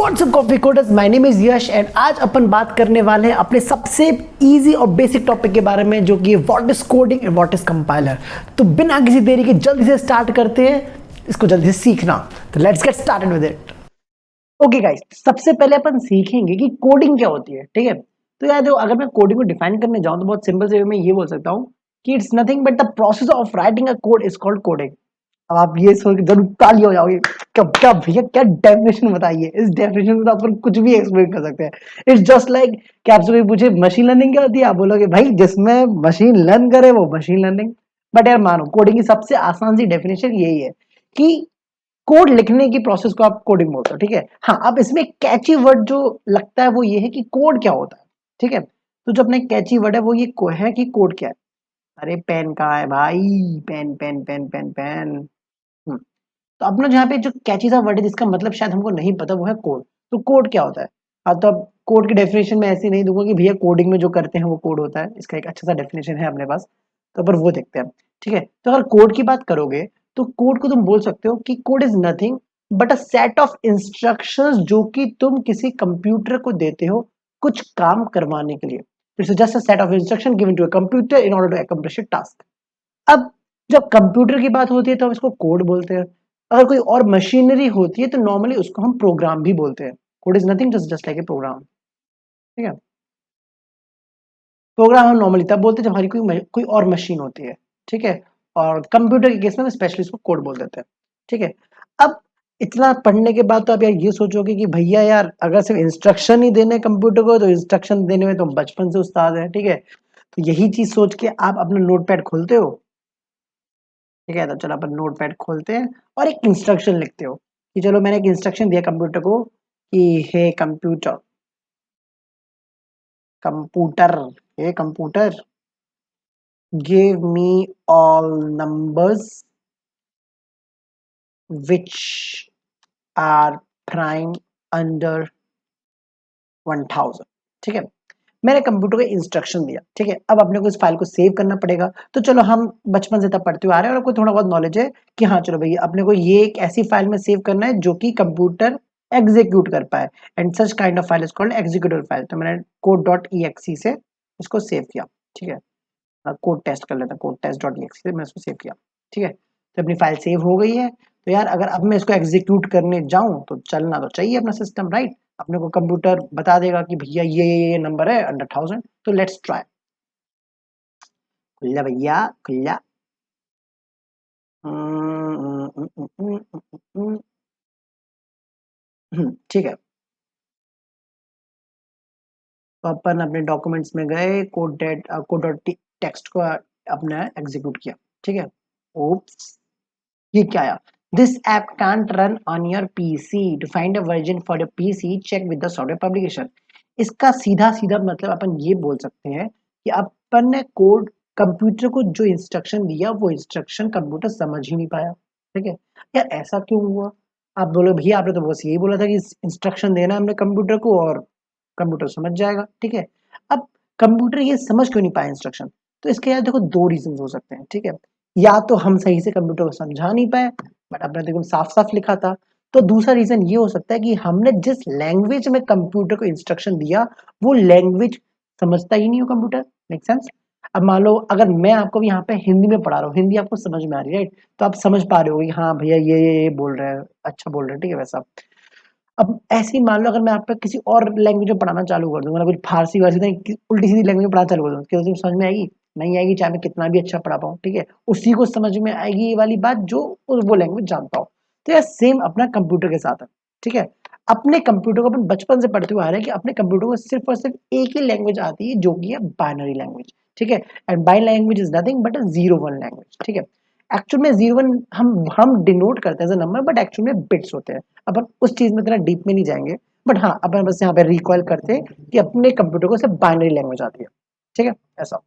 WhatsApp coffee coders, my name is Yash and आज अपन बात करने वाले हैं अपने सबसे इजी और बेसिक टॉपिक के बारे में, जो कि what is coding and what is compiler. तो बिना किसी देरी के जल्दी से स्टार्ट करते हैं इसको, जल्दी से सीखना। तो let's get started with it. Okay guys, सबसे पहले अपन सीखेंगे कि कोडिंग क्या होती है। ठीक है, तो यार देखो, अगर मैं कोडिंग को डिफाइन करने जाऊं तो बहुत सिंपल से मैं ये बोल सकता हूँ कि it's nothing but the process of writing a code is called coding. अब आप ये सोच के जरूर ताली हो जाओगे, क्या क्या भैया, क्या डेफिनेशन बताइए। इस डेफिनेशन में तो अपन कुछ भी एक्सप्लेन कर सकते हैं। इट्स जस्ट लाइक कि आपसे कोई पूछे मशीन लर्निंग क्या होती है, आप बोलोगे भाई जिसमें मशीन लर्न करे वो मशीन लर्निंग। बट यार मानो, कोडिंग की सबसे आसान सी डेफिनेशन यही है कि कोड लिखने की प्रोसेस को आप कोडिंग बोलते हो। ठीक है, हाँ, अब इसमें कैची वर्ड जो लगता है वो ये है कि कोड क्या होता है। ठीक है, तो जो अपने कैची वर्ड है वो ये है कि कोड क्या है। अरे पेन कहाँ है भाई, pen pen pen pen pen. तो अपना जहाँ पे जो कैची सा वर्ड है जिसका मतलब शायद हमको नहीं पता, वो है कोड। तो कोड क्या होता है? हाँ, तो अब कोड की डेफिनेशन मैं ऐसी नहीं दूंगा कि भैया कोडिंग में जो करते हैं वो कोड होता है। इसका एक अच्छा सा डेफिनेशन है अपने पास, तो पर वो देखते हैं। ठीक है, तो अगर कोड की बात करोगे तो कोड को तुम बोल सकते हो कि code is nothing but a set of instructions जो कि तुम किसी कंप्यूटर को देते हो कुछ काम करवाने के लिए। It's just a set of instruction given to a computer in order to accomplish a task. अब जब कंप्यूटर की बात होती है तो हम इसको कोड बोलते हैं। अगर कोई और मशीनरी होती है तो नॉर्मली उसको हम प्रोग्राम भी बोलते हैं। Code is nothing just like a program. ठीक है, प्रोग्राम हम नॉर्मली तब बोलते हैं जब हमारी कोई और मशीन होती है। ठीक है, और कंप्यूटर के केस में स्पेशली इसको कोड बोल देते हैं। ठीक है, अब इतना पढ़ने के बाद तो आप यार ये सोचोगे कि भैया यार अगर सिर्फ इंस्ट्रक्शन ही देने कंप्यूटर को तो इंस्ट्रक्शन देने में तो बचपन से उस्ताद है। ठीक है, तो यही चीज सोच के आप अपना नोटपैड खोलते हो। ठीक है, तो चलो अपन नोटपैड खोलते हैं और एक इंस्ट्रक्शन लिखते हो कि चलो मैंने एक इंस्ट्रक्शन दिया कंप्यूटर को कि hey computer, computer, hey computer, give me all numbers which are prime under 1000। ठीक है, मैंने कंप्यूटर को इंस्ट्रक्शन दिया। ठीक है, अब अपने को इस फाइल को सेव करना पड़ेगा। तो चलो हम बचपन से तब पढ़ते हुए आ रहे हैं और आपको थोड़ा बहुत नॉलेज है कि हाँ चलो भैया अपने को ये एक ऐसी फाइल में सेव करना है जो कि कंप्यूटर एग्जीक्यूट कर पाए, and such kind of file is called executive file. तो मैंने कोड डॉट ई से इसको सेव किया। ठीक है, कोड टेस्ट कर लेता, कोड टेस्ट डॉट ई से मैंने इसको सेव किया। ठीक है, तो अपनी फाइल सेव हो गई है। तो यार अगर अब मैं इसको एग्जीक्यूट करने जाऊं तो चलना तो चाहिए अपना सिस्टम, राइट। अपने को कंप्यूटर बता देगा कि भैया ये नंबर है अंडर 1000। तो लेट्स ट्राई। खुल्ला भैया खुल्ला। ठीक है, तो अपन अपने डॉक्यूमेंट्स में गए, कोड डॉट टेक्स्ट को अपने एग्जीक्यूट किया। ठीक है, ओप्स, ये क्या आया? This app can't run on your PC, to find a version for your PC check with the software publication. इसका सीधा सीधा मतलब अपन ये बोल सकते हैं कि अपन ने कोड कंप्यूटर को जो इंस्ट्रक्शन दिया वो इंस्ट्रक्शन कंप्यूटर समझ ही नहीं पाया। ठीक है, यार ऐसा क्यों हुआ? आप बोलो भैया आपने तो बस यही बोला था कि इंस्ट्रक्शन देना है हमने कंप्यूटर को और कंप्यूटर समझ जाएगा। ठीक है, अब कंप्यूटर ये समझ क्यों नहीं पाया इंस्ट्रक्शन? तो इसके यार देखो दो रीजन हो सकते हैं। ठीक है, या तो हम सही से कंप्यूटर को समझा नहीं पाए, बट आपने तो एकदम साफ साफ लिखा था। तो दूसरा रीजन ये हो सकता है कि हमने जिस लैंग्वेज में कंप्यूटर को इंस्ट्रक्शन दिया वो लैंग्वेज समझता ही नहीं हो कंप्यूटर। Make sense? अब मान लो अगर मैं आपको यहाँ पे हिंदी में पढ़ा रहा हूँ, हिंदी आपको समझ में आ रही है, राइट, तो आप समझ पा रहे हो कि हाँ भैया ये बोल रहे हैं, अच्छा बोल रहे हैं। ठीक है, वैसा अब ऐसे ही मान लो अगर मैं आप पे किसी और लैंग्वेज में पढ़ाना चालू कर दूंगा ना, कुछ फारसी वारसी नहीं, उल्टी सीधी लैंग्वेज में पढ़ाना चालू कर दूंगा, क्या तुम्हें समझ में आएगी? नहीं आएगी, चाहे मैं कितना भी अच्छा पढ़ा पाऊँ। ठीक है, उसी को समझ में आएगी ये वाली बात जो वो लैंग्वेज जानता हो। तो यार सेम अपना कंप्यूटर के साथ है। ठीक है, अपने कंप्यूटर को अपन बचपन से पढ़ते हुए आ रहे हैं कि अपने कंप्यूटर को सिर्फ और सिर्फ एक ही लैंग्वेज आती है जो कि है बाइनरी लैंग्वेज। ठीक है, and binary language is nothing but a 0-1 language. ठीक है, एक्चुअल में 0-1 हम डिनोट करते हैं as a number, but actual में बिट्स होते हैं। अपन उस चीज में इतना डीप में नहीं जाएंगे, बट हाँ अपन बस यहाँ पे रिकॉल करते हैं कि अपने कंप्यूटर को सिर्फ बाइनरी लैंग्वेज आती है। ठीक है, ऐसा।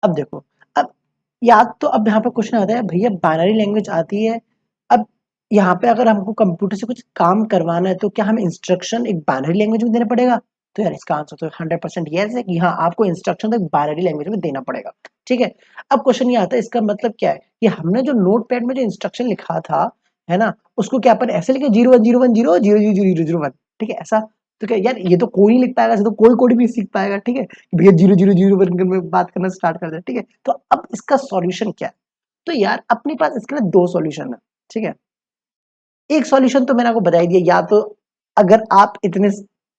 अब देखो, अब याद तो अब यहाँ पे क्वेश्चन आता है भैया बाइनरी लैंग्वेज आती है, अब यहाँ पे अगर हमको कंप्यूटर से कुछ काम करवाना है तो क्या हमें इंस्ट्रक्शन एक बाइनरी लैंग्वेज में देना पड़ेगा? तो यार इसका आंसर तो 100% यस है कि हाँ आपको इंस्ट्रक्शन तो एक बाइनरी लैंग्वेज में देना पड़ेगा। ठीक है, अब क्वेश्चन ये आता है इसका मतलब क्या है कि हमने जो नोट पैड में जो इंस्ट्रक्शन लिखा था है ना, उसको क्या अपन ऐसे लिखे 0101000001, ठीक है ऐसा। तो क्या यार ये तो कोई नहीं लिख पाएगा, ऐसे तो कोई कोड भी सीख पाएगा, ठीक है भैया 0001 में बात करना स्टार्ट कर दे, ठीक है। तो अब इसका सॉल्यूशन क्या है? तो यार अपने पास इसके लिए दो सॉल्यूशन है, ठीक है। एक सॉल्यूशन तो मैंने आपको बता ही दिया, या तो अगर आप इतने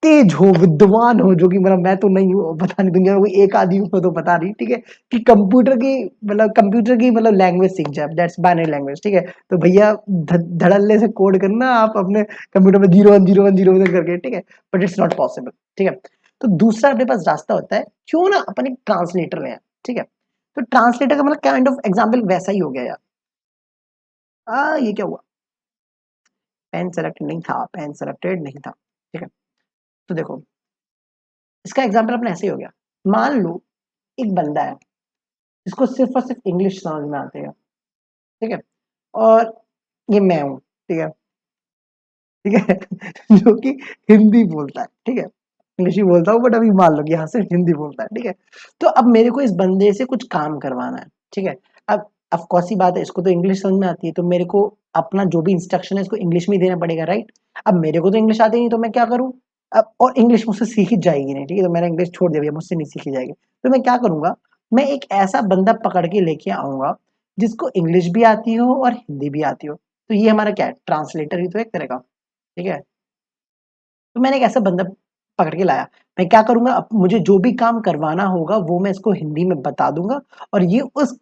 तेज हो, विद्वान हो, जो कि मतलब मैं तो नहीं हूँ, पता नहीं दुनिया में कोई एक आदमी हो तो पता नहीं, ठीक है, कि कंप्यूटर की मतलब लैंग्वेज सीख जाए, दैट्स बाइनरी लैंग्वेज, ठीक है। तो भैया धड़ल्ले से कोड करना आप अपने कंप्यूटर में 010101 करके, ठीक है, बट इट्स नॉट पॉसिबल, ठीक है। तो दूसरा अपने पास रास्ता होता है, क्यों ना अपन एक ट्रांसलेटर लें, ठीक है। तो ट्रांसलेटर का मतलब काइंड ऑफ एग्जाम्पल वैसा ही हो गया यार। ये क्या हुआ, पेन सेलेक्टेड नहीं था, पेन सेलेक्टेड नहीं था, ठीक है। तो देखो इसका एग्जांपल अपना ऐसे ही हो गया। मान लो एक बंदा है जिसको सिर्फ और सिर्फ इंग्लिश समझ में आती है, ठीक है, और ये मैं हूँ, ठीक है, ठीक है जो कि हिंदी बोलता है, ठीक है, इंग्लिश ही बोलता हूँ बट अभी मान लो कि यहाँ से हिंदी बोलता है, ठीक है। तो अब मेरे को इस बंदे से कुछ काम करवाना है, ठीक है। अब ऑफ कोर्स ही बात है, इसको तो इंग्लिश समझ में आती है, तो मेरे को अपना जो भी इंस्ट्रक्शन है इसको इंग्लिश में ही देना पड़ेगा, राइट। अब मेरे को तो इंग्लिश आती नहीं, तो मैं क्या करूँ? अब और इंग्लिश मुझसे सीखी जाएगी नहीं, ठीक है, तो मैंने इंग्लिश छोड़ दिया, भैया मुझसे नहीं सीखी जाएगी। तो मैं क्या करूंगा, मैं एक ऐसा बंदा पकड़ के लेके आऊंगा जिसको इंग्लिश भी आती हो और हिंदी भी आती हो। तो ये हमारा क्या है, ट्रांसलेटर ही तो एक तरह का, ठीक है। तो मैंने एक ऐसा बंदा पकड़ के लाया। मैं क्या करूंगा, अब मुझे जो भी काम करवाना होगा वो मैं इसको हिंदी में बता दूंगा, और ये उस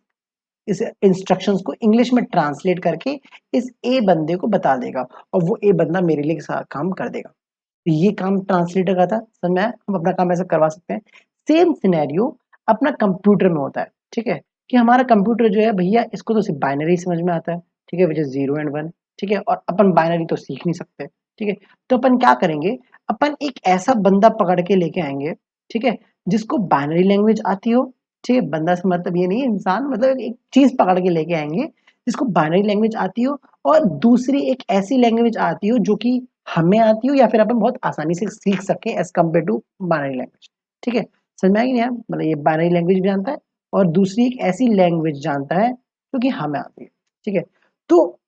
इस इंस्ट्रक्शंस को इंग्लिश में ट्रांसलेट करके इस ए बंदे को बता देगा, और वो ए बंदा मेरे लिए काम कर देगा। तो ये काम ट्रांसलेटर का था, समझ में आया? हम अपना काम ऐसे करवा सकते हैं। सेम सिनेरियो अपना कंप्यूटर में होता है, ठीक है, कि हमारा कंप्यूटर जो है भैया इसको तो सिर्फ बाइनरी समझ में आता है, ठीक है, विच इज 0 and 1, ठीक है, और अपन बाइनरी तो सीख नहीं सकते, ठीक है। तो अपन क्या करेंगे, अपन एक ऐसा बंदा पकड़ के लेके आएंगे, ठीक है, जिसको बाइनरी लैंग्वेज आती हो, ठीक है, बंदा से मतलब ये नहीं है इंसान, मतलब एक चीज पकड़ के लेके आएंगे जिसको बाइनरी लैंग्वेज आती हो, और दूसरी एक ऐसी लैंग्वेज आती हो जो कि हमें आती हो या फिर अपन बहुत आसानी से सीख सके as compare to binary language, ठीक है। समझ में आएगी नहीं यार, मतलब ये बाइनरी लैंग्वेज भी जानता है और दूसरी एक ऐसी लैंग्वेज जानता है जो कि हमें आती है, ठीक है। तो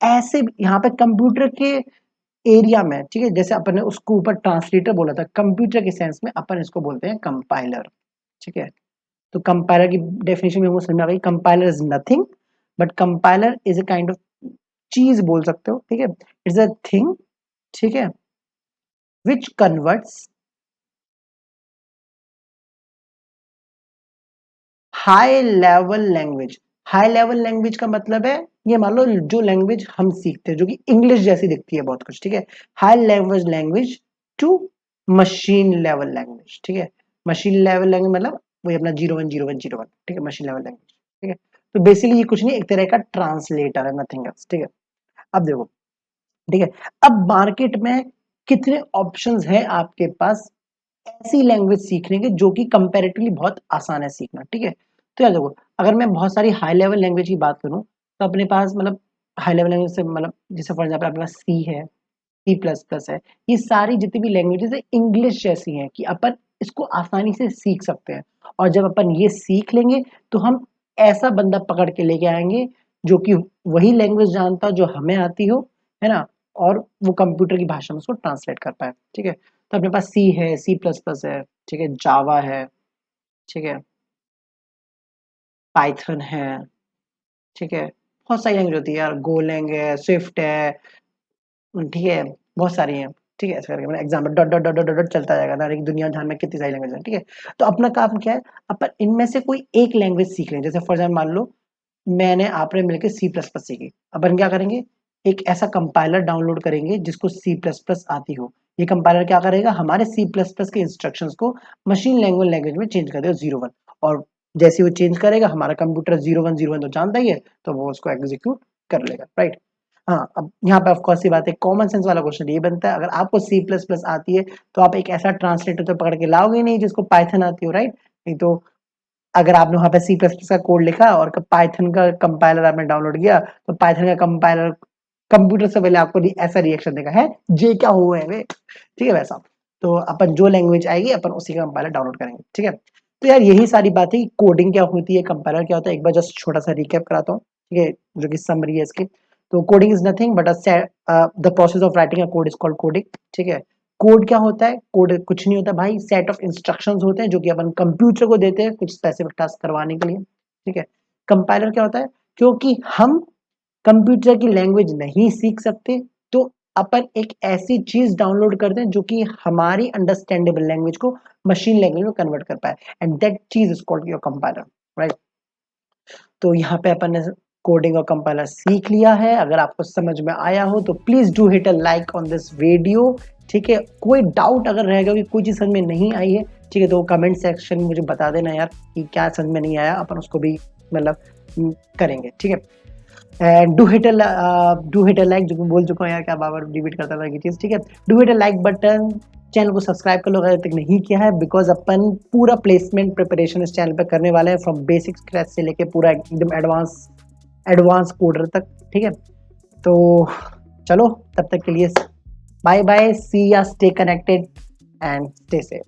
ऐसे यहाँ पे कंप्यूटर के एरिया में, ठीक है, जैसे अपन ने उसको ऊपर ट्रांसलेटर बोला था, कंप्यूटर के सेंस में अपन इसको बोलते हैं कंपाइलर, ठीक है। तो कंपाइलर की डेफिनेशन में वो समझ में आ गई, compiler is nothing but compiler is a kind of चीज बोल सकते हो, ठीक है, इट्स अ थिंग, ठीक है, which converts high level language. High level language का मतलब है, ये मान लो जो लैंग्वेज हम सीखते हैं जो कि इंग्लिश जैसी दिखती है बहुत कुछ, ठीक है, high level language to machine level language, ठीक है। मशीन लेवल लैंग्वेज मतलब वही अपना 010101, ठीक है, मशीन लेवल लैंग्वेज, ठीक है। तो बेसिकली ये कुछ नहीं, एक तरह का ट्रांसलेटर है, नथिंग एल्स, ठीक है। अब देखो, ठीक है, अब मार्केट में कितने ऑप्शंस हैं आपके पास ऐसी लैंग्वेज सीखने के जो कि कंपैरेटिवली बहुत आसान है सीखना, ठीक है। तो यार देखो, अगर मैं बहुत सारी हाई लेवल लैंग्वेज की बात करूं तो अपने पास मतलब हाई लेवल लैंग्वेज से मतलब जैसे फॉर एग्जांपल अपने पास सी है, सी प्लस प्लस है, ये सारी जितनी भी लैंग्वेजेस है इंग्लिश जैसी हैं कि अपन इसको आसानी से सीख सकते हैं। और जब अपन ये सीख लेंगे तो हम ऐसा बंदा पकड़ के लेके आएंगे जो कि वही लैंग्वेज जानता हो जो हमें आती हो, है ना, और वो कंप्यूटर की भाषा में उसको ट्रांसलेट कर पाए, ठीक है। तो अपने पास सी है, सी प्लस प्लस है, ठीक है, जावा है, ठीक है, पाइथन है, ठीक है, बहुत सारी लैंग्वेज होती है यार, गोलैंग है, स्विफ्ट है, ठीक है, बहुत सारी हैं, ठीक है, ऐसे करके मैंने example dot dot dot dot dot चलता जाएगा ना, एक दुनिया जहां में कितनी सारी लैंग्वेज है, ठीक है। तो अपना काम क्या है, अपन इनमें से कोई एक लैंग्वेज सीख लें, जैसे फॉर एग्जाम्पल मान लो मैंने आपने मिलकर सी प्लस प्लस सीखी, अपन क्या करेंगे, एक ऐसा कंपाइलर डाउनलोड करेंगे जिसको सी प्लस प्लस आती हो। ये कंपाइलर क्या करेगा, हमारे सी प्लस प्लस के इंस्ट्रक्शंस को मशीन लैंग्वेज में चेंज कर देगा 01, और जैसे वो चेंज करेगा हमारा कंप्यूटर 0101 तो जानता ही है, तो वो उसको एग्जीक्यूट कर लेगा, राइट। हाँ, अब यहाँ पे ऑफकोर्स सी बात है, कॉमन सेंस वाला क्वेश्चन ये बनता है, अगर आपको सी प्लस प्लस आती है तो आप एक ऐसा ट्रांसलेटर तो पकड़ के लाओगे नहीं जिसको पाइथन आती हो, राइट। नहीं तो अगर आपने वहां पे सी प्लस प्लस का कोड लिखा और पाइथन का कंपाइलर आपने डाउनलोड किया, तो पाइथन का कंपाइलर कंप्यूटर से पहले आपको ऐसा रिएक्शन देगा, है जे क्या हुआ है वे, ठीक है, वैसा। तो अपन जो लैंग्वेज आएगी अपन उसी का कंपाइलर डाउनलोड करेंगे, ठीक है। तो यार यही सारी बात है, कोडिंग क्या होती है, कंपाइलर क्या होता है, एक बार जस्ट छोटा सा रिकैप कराता हूँ, ठीक है, जो कि समरी है इसकी। तो coding is nothing but the process of writing a code is called coding, ठीक है। कोड क्या होता है? कोड कुछ नहीं होता भाई, सेट ऑफ इंस्ट्रक्शंस होते हैं जो कि अपन कंप्यूटर को देते हैं कुछ स्पेसिफिक टास्क करवाने के लिए, ठीक है। कंपाइलर क्या होता है? क्योंकि हम कंप्यूटर की लैंग्वेज नहीं सीख सकते तो अपन एक ऐसी चीज डाउनलोड करते हैं जो कि हमारी अंडरस्टैंडेबल लैंग्वेज को मशीन लैंग्वेज में कन्वर्ट कर पाए, एंड दैट चीज is called your compiler, right. तो यहाँ पे अपन ने कोडिंग और कंपाइलर सीख लिया है। अगर आपको समझ में आया हो तो please do hit a like on this video, ठीक है। कोई डाउट अगर रहेगा कि कोई चीज समझ में नहीं आई है, ठीक है, तो कमेंट सेक्शन में मुझे बता देना यार कि क्या समझ में नहीं आया, अपन उसको भी मतलब करेंगे, ठीक है। And do hit a like, जो बोल चुका हूँ यार, क्या बार रिपीट करता था कि चीज, ठीक है। Do hit a like button, channel को सब्सक्राइब कर लो अगर तक नहीं किया है, बिकॉज अपन पूरा प्लेसमेंट प्रिपरेशन इस चैनल पे करने वाले हैं, फ्रॉम बेसिक स्क्रैच से लेके पूरा एकदम एडवांस कोडर तक, ठीक है। तो चलो तब तक के लिए बाय बाय, सी या, stay connected and stay safe.